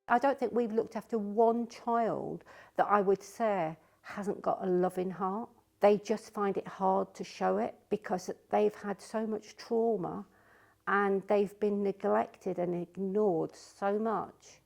I don't think we've looked after one child that I would say hasn't got a loving heart. They just find it hard to show it because they've had so much trauma and they've been neglected and ignored so much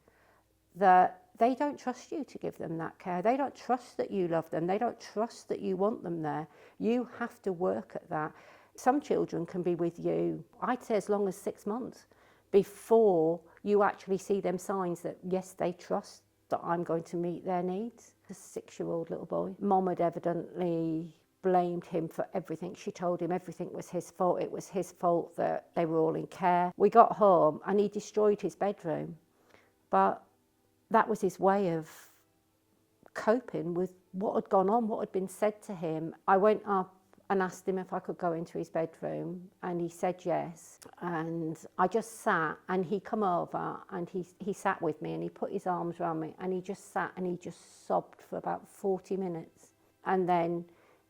that they don't trust you to give them that care. They don't trust that you love them. They don't trust that you want them there. You have to work at that. Some children can be with you, I'd say as long as 6 months, before you actually see them signs that, yes, they trust that I'm going to meet their needs. A 6-year-old little boy. Mom had evidently blamed him for everything. She told him everything was his fault. It was his fault that they were all in care. We got home and he destroyed his bedroom. But that was his way of coping with what had gone on, what had been said to him. I went up and asked him if I could go into his bedroom and he said yes. And I just sat and he come over and he sat with me and he put his arms around me and he just sat and he just sobbed for about 40 minutes. And then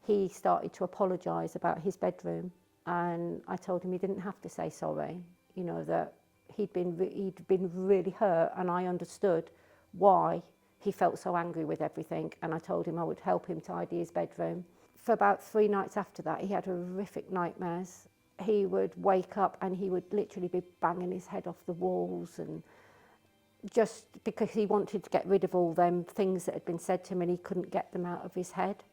he started to apologise about his bedroom. And I told him he didn't have to say sorry, you know, that he'd been really hurt, and I understood why he felt so angry with everything. And I told him I would help him tidy his bedroom. For about 3 nights after that, he had horrific nightmares. He would wake up and he would literally be banging his head off the walls, and just because he wanted to get rid of all them things that had been said to him and he couldn't get them out of his head.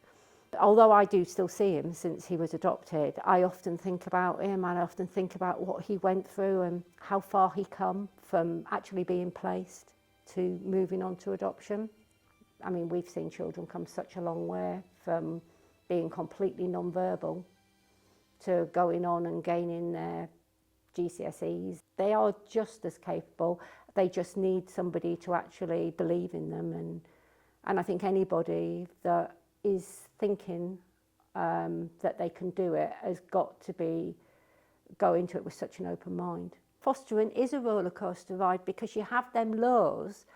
Although I do still see him since he was adopted, I often think about him and I often think about what he went through and how far he come from actually being placed to moving on to adoption. I mean, we've seen children come such a long way from being completely non-verbal to going on and gaining their GCSEs. They are just as capable. They just need somebody to actually believe in them. And I think anybody that is thinking that they can do it has got to go into it with such an open mind. Fostering is a roller coaster ride because you have them lows,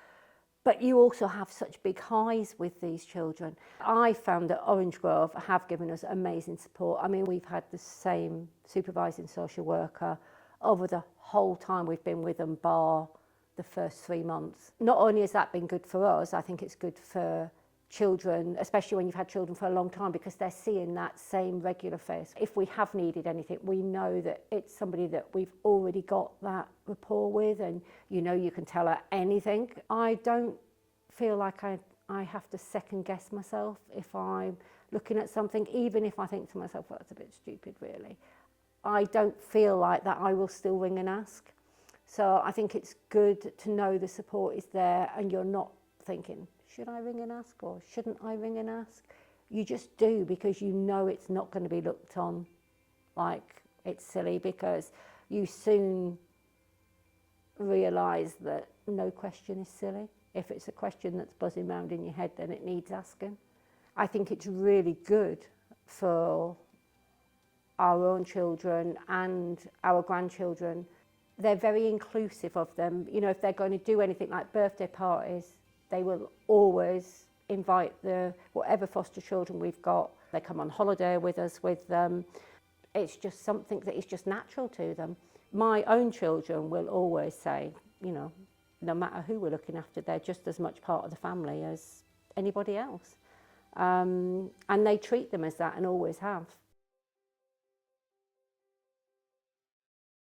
but you also have such big highs with these children. I found that Orange Grove have given us amazing support. I mean, we've had the same supervising social worker over the whole time we've been with them, bar the first 3 months. Not only has that been good for us, I think it's good for children, especially when you've had children for a long time, because they're seeing that same regular face. If we have needed anything, we know that it's somebody that we've already got that rapport with, and you know you can tell her anything. I don't feel like I have to second guess myself if I'm looking at something, even if I think to myself, well, that's a bit stupid really. I don't feel like that. I will still ring and ask. So I think it's good to know the support is there and you're not thinking, should I ring and ask or shouldn't I ring and ask? You just do, because you know it's not going to be looked on like it's silly, because you soon realise that no question is silly. If it's a question that's buzzing around in your head, then it needs asking. I think it's really good for our own children and our grandchildren. They're very inclusive of them. You know, if they're going to do anything like birthday parties, they will always invite whatever foster children we've got. They come on holiday with us with them. It's just something that is just natural to them. My own children will always say, you know, no matter who we're looking after, they're just as much part of the family as anybody else. And they treat them as that and always have.